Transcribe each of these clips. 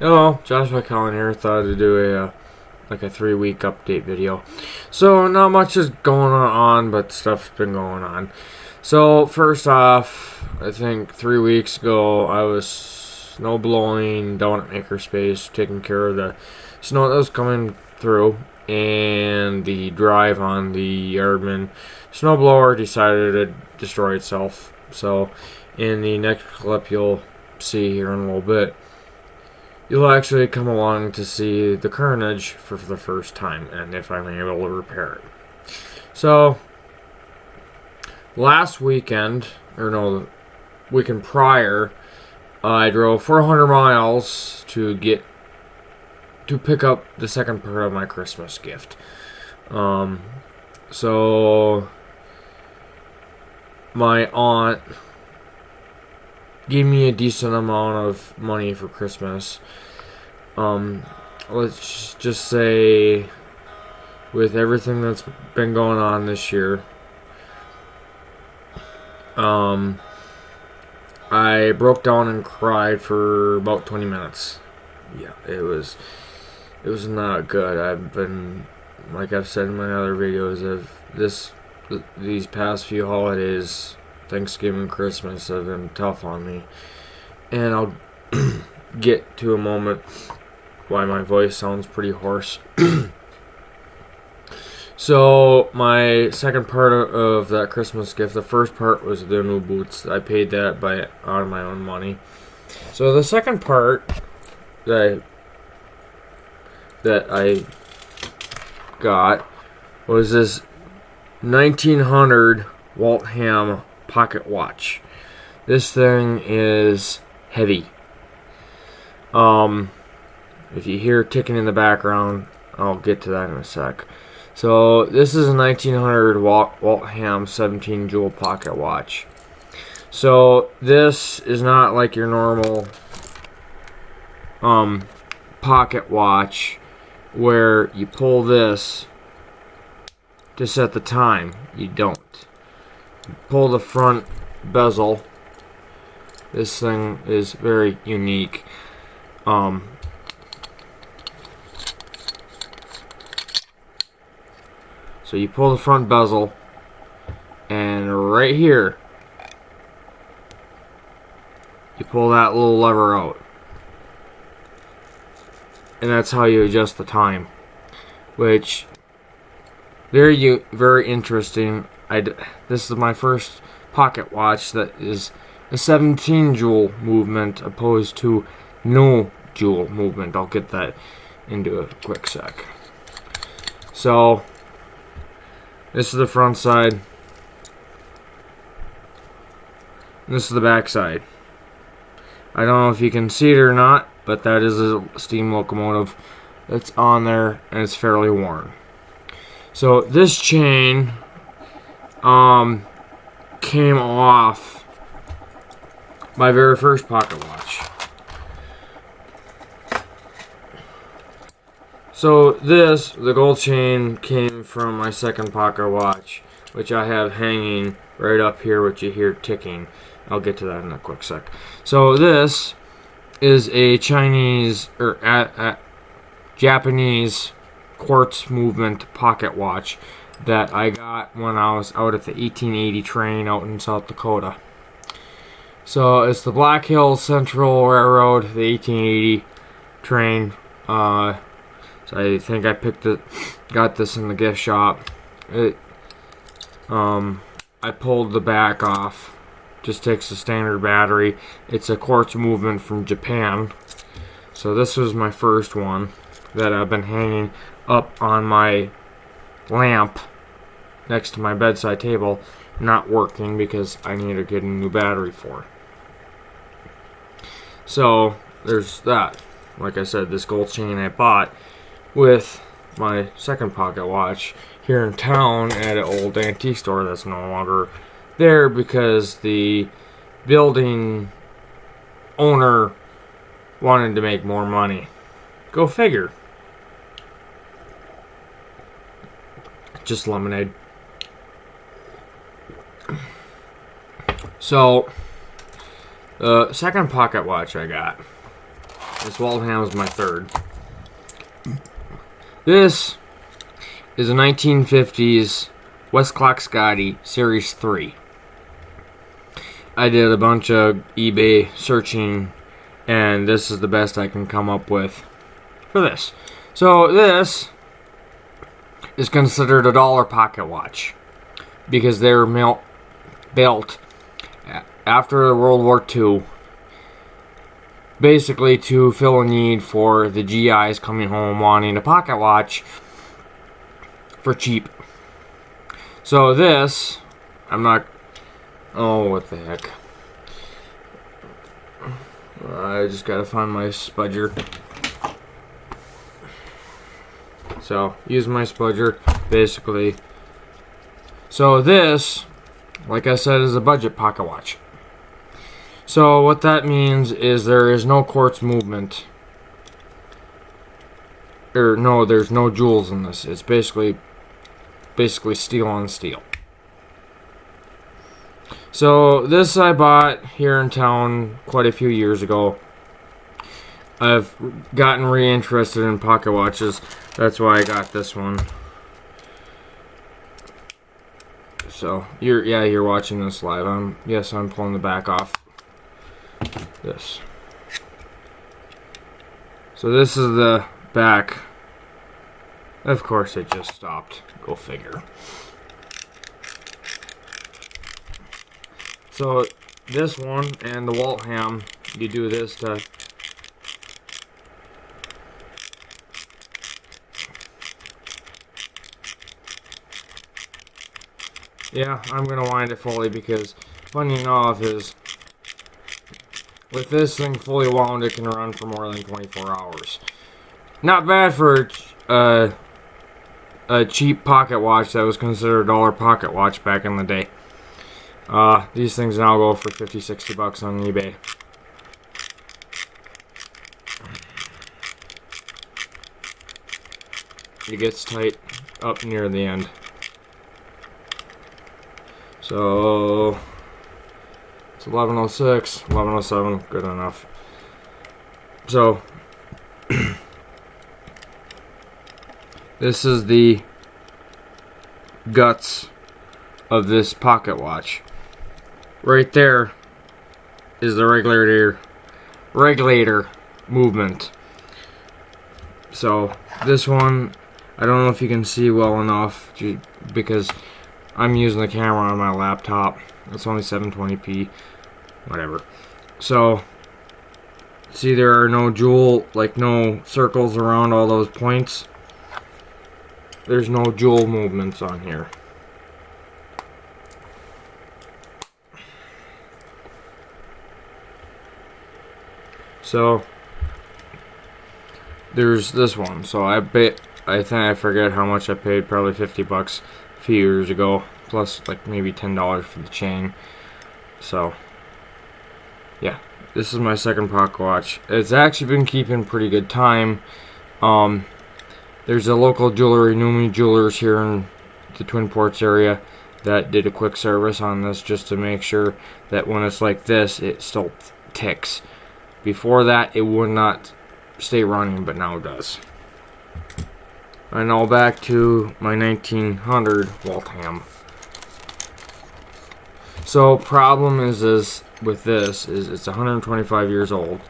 Hello, Joshua Cullen here. Thought to do a 3 week update video. So not much is going on, but stuff's been going on. So first off, I think 3 weeks ago I was snow blowing down at Makerspace, taking care of the snow that was coming through, and the drive on the Yardman snowblower decided to destroy itself. So in the next clip you'll see here in a little bit, you'll actually come along to see the carnage for the first time and if I'm able to repair it. So, last weekend, or no, the weekend prior, I drove 400 miles to pick up the second part of my Christmas gift. So, my aunt gave me a decent amount of money for Christmas. Let's just say, with everything that's been going on this year, I broke down and cried for about 20 minutes. Yeah, it was not good. I've been, like I've said in my other videos, these past few holidays, Thanksgiving, Christmas, have been tough on me. And I'll get to a moment why my voice sounds pretty hoarse. So, my second part of that Christmas gift, the first part was the new boots. I paid that out of my own money. So, the second part that I got was this 1900 Waltham pocket watch. This thing is heavy. If you hear ticking in the background, I'll get to that in a sec. So this is a 1900 Waltham 17 jewel pocket watch. So this is not like your normal pocket watch where you pull this to set the time. You don't. Pull the front bezel. This thing is very unique. So you pull the front bezel, and right here, you pull that little lever out. And that's how you adjust the time. Which, very interesting. This is my first pocket watch that is a 17 jewel movement opposed to no jewel movement. I'll get that into a quick sec. So, this is the front side. And this is the back side. I don't know if you can see it or not, but that is a steam locomotive that's on there, and it's fairly worn. So this chain came off my very first pocket watch. So the gold chain came from my second pocket watch, which I have hanging right up here, which you hear ticking. I'll get to that in a quick sec. So this is a Chinese or Japanese quartz movement pocket watch that I got when I was out at the 1880 train out in South Dakota. So it's the Black Hills Central Railroad, the 1880 train. So I think I got this in the gift shop. I pulled the back off. Just takes a standard battery. It's a quartz movement from Japan. So this was my first one that I've been hanging up on my lamp next to my bedside table, not working because I need to get a new battery for. So there's that. Like I said, this gold chain I bought with my second pocket watch here in town at an old antique store that's no longer there because the building owner wanted to make more money. Go figure. Just lemonade. So, the second pocket watch I got This Waltham is my third. This is a 1950s Westclock Scotty Series 3. I did a bunch of eBay searching, and this is the best I can come up with for this. So this is considered a dollar pocket watch because they were built after World War II, basically to fill a need for the GIs coming home wanting a pocket watch for cheap. So this, oh, what the heck. I just gotta find my spudger. So, use my spudger, basically. So this, like I said, is a budget pocket watch. So what that means is there is no quartz movement. No, there's no jewels in this. It's basically steel on steel. So this I bought here in town quite a few years ago. I've gotten re-interested in pocket watches. That's why I got this one. So you're watching this live. I'm pulling the back off this. So this is the back. Of course it just stopped. Go figure. So this one and the Waltham, you do this to I'm gonna wind it fully because funny enough is with this thing fully wound it can run for more than 24 hours. Not bad for a cheap pocket watch that was considered a dollar pocket watch back in the day. These things now go for $50-$60 on eBay. It gets tight up near the end. So it's 11:06, 11:07, good enough. So this is the guts of this pocket watch. Right there is the regulator movement. So this one, I don't know if you can see well enough because I'm using the camera on my laptop. It's only 720p, whatever. So see, there are no no circles around all those points. There's no jewel movements on here. So there's this one. So I think I forget how much I paid, probably $50 a few years ago, plus like maybe $10 for the chain. So yeah, this is my second pocket watch. It's actually been keeping pretty good time. There's a local jewelry, Numi Jewelers, here in the Twin Ports area that did a quick service on this just to make sure that when it's like this, it still ticks. Before that, it would not stay running, but now it does. And now back to my 1900 Waltham. So problem is with this is it's 125 years old,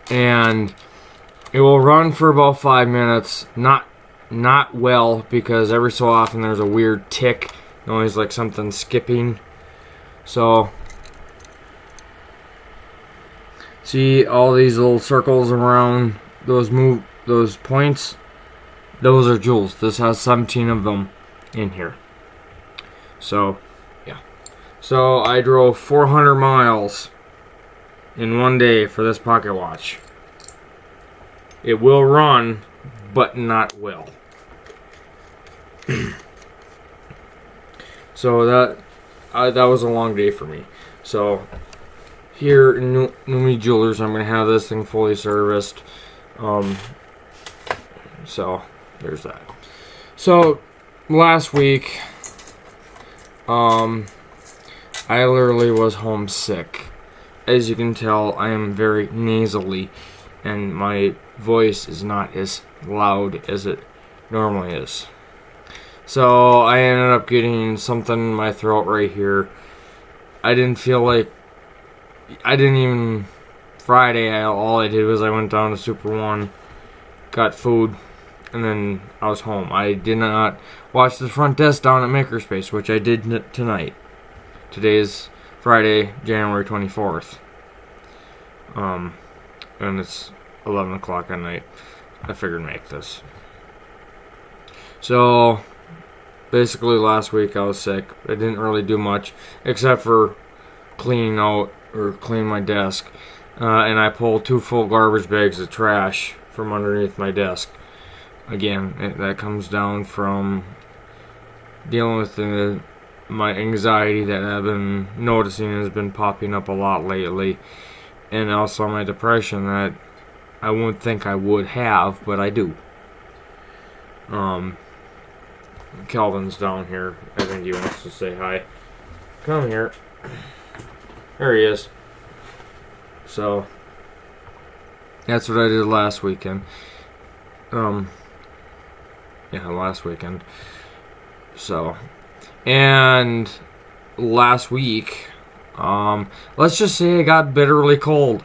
and it will run for about 5 minutes. Not well, because every so often there's a weird tick noise, like something skipping. So see all these little circles around those points? Those are jewels. This has 17 of them in here. So yeah. So I drove 400 miles in one day for this pocket watch. It will run, but not well. So that was a long day for me. So here in Numi Jewelers, I'm gonna have this thing fully serviced. So there's that. So last week, I literally was homesick as you can tell, I am very nasally, and my voice is not as loud as it normally is. So I ended up getting something in my throat right here. I didn't feel like, Friday, all I did was I went down to Super One, got food, and then I was home. I did not watch the front desk down at Makerspace, which I did tonight. Today is Friday, January 24th. And it's 11 o'clock at night. I figured make this. So, basically last week I was sick. I didn't really do much, except for clean my desk. And I pulled 2 full garbage bags of trash from underneath my desk. Again, that comes down from dealing with my anxiety that I've been noticing has been popping up a lot lately. And also my depression that I wouldn't think I would have, but I do. Calvin's down here. I think he wants to say hi. Come here. There he is. So, that's what I did last weekend. Last weekend. So, and last week, let's just say it got bitterly cold.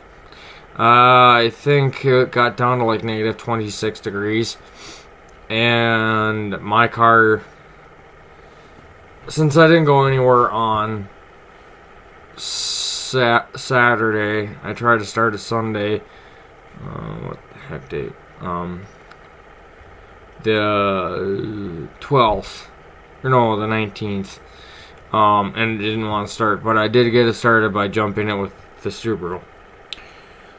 I think it got down to like negative 26 degrees. And my car, since I didn't go anywhere on Saturday, I tried to start it Sunday. What the heck date? The 12th. No, the 19th. And it didn't want to start, but I did get it started by jumping it with the Subaru.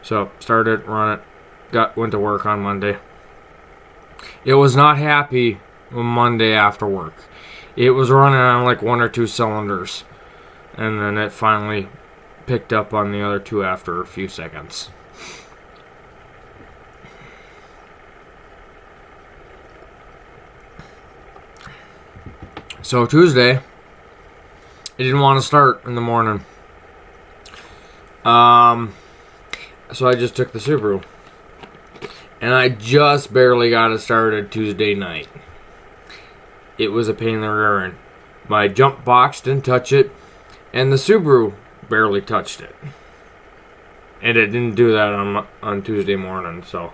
So, started, run it, went to work on Monday. It was not happy Monday after work. It was running on like 1 or 2 cylinders. And then it finally picked up on the other 2 after a few seconds. So Tuesday, it didn't want to start in the morning. So I just took the Subaru. And I just barely got it started Tuesday night. It was a pain in the rear end. My jump box didn't touch it, and the Subaru barely touched it. And it didn't do that on Tuesday morning, so.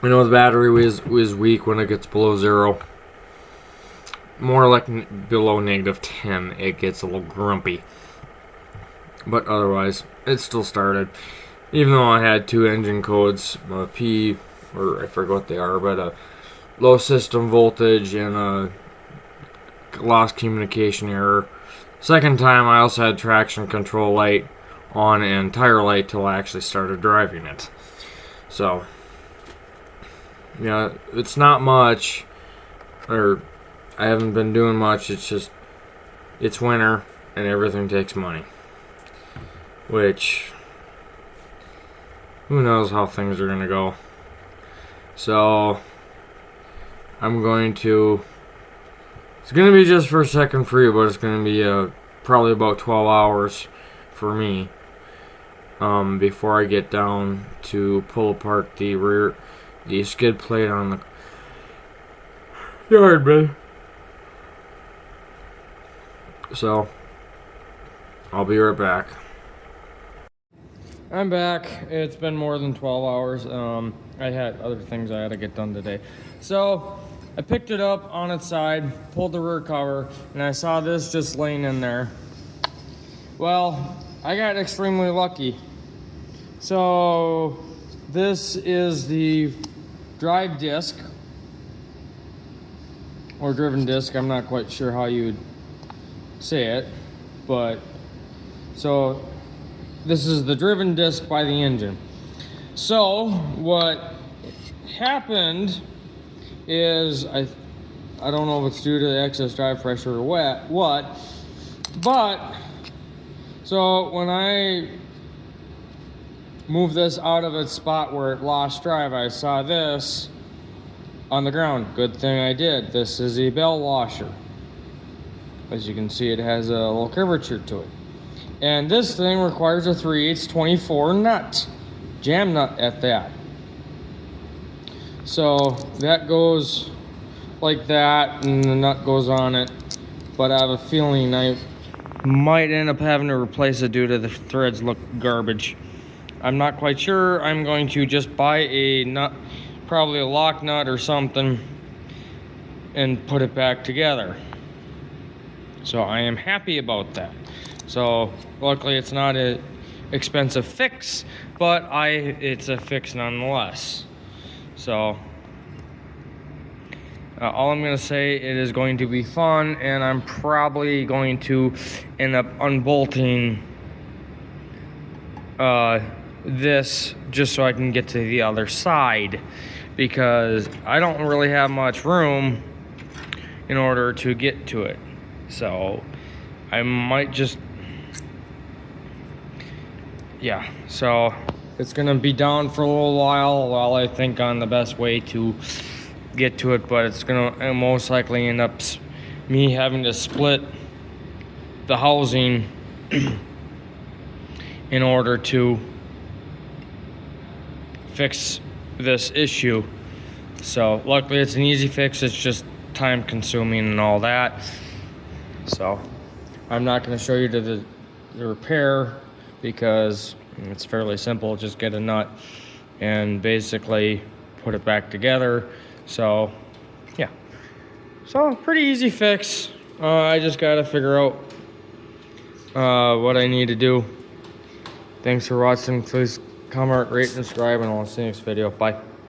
I know the battery was weak when it gets below 0. More like below negative 10, it gets a little grumpy. But otherwise, it still started. Even though I had 2 engine codes, a P, or I forget what they are, but a low system voltage and a lost communication error. Second time, I also had traction control light on and tire light till I actually started driving it. So, yeah, it's not much, or I haven't been doing much. It's just, it's winter and everything takes money. Which, who knows how things are going to go. So, I'm going to, it's going to be just for a second free, but it's going to be probably about 12 hours for me before I get down to pull apart the skid plate on the yard bed. So, I'll be right back. I'm back. It's been more than 12 hours. I had other things I had to get done today. So, I picked it up on its side, pulled the rear cover, and I saw this just laying in there. Well, I got extremely lucky. So, this is the drive disc, or driven disc. I'm not quite sure how you would say it, but, so, this is the driven disc by the engine. So what happened is, I don't know if it's due to the excess drive pressure or what, but so when I moved this out of its spot where it lost drive, I saw this on the ground. Good thing I did. This is a bell washer. As you can see, it has a little curvature to it. And this thing requires a 3/8 24 nut, jam nut at that. So that goes like that, and the nut goes on it. But I have a feeling I might end up having to replace it due to the threads look garbage. I'm not quite sure. I'm going to just buy a nut, probably a lock nut or something, and put it back together. So I am happy about that. So luckily it's not an expensive fix, but it's a fix nonetheless. So all I'm gonna say, it is going to be fun, and I'm probably going to end up unbolting this just so I can get to the other side, because I don't really have much room in order to get to it. So I might just, yeah, so it's gonna be down for a little while I think on the best way to get to it, but it's gonna most likely end up me having to split the housing in order to fix this issue. So luckily it's an easy fix, it's just time consuming and all that. So I'm not going to show you the repair, because it's fairly simple. Just get a nut and basically put it back together. So yeah, so pretty easy fix. I just got to figure out what I need to do. Thanks for watching. Please comment, rate, and subscribe, and I'll see you next video. Bye.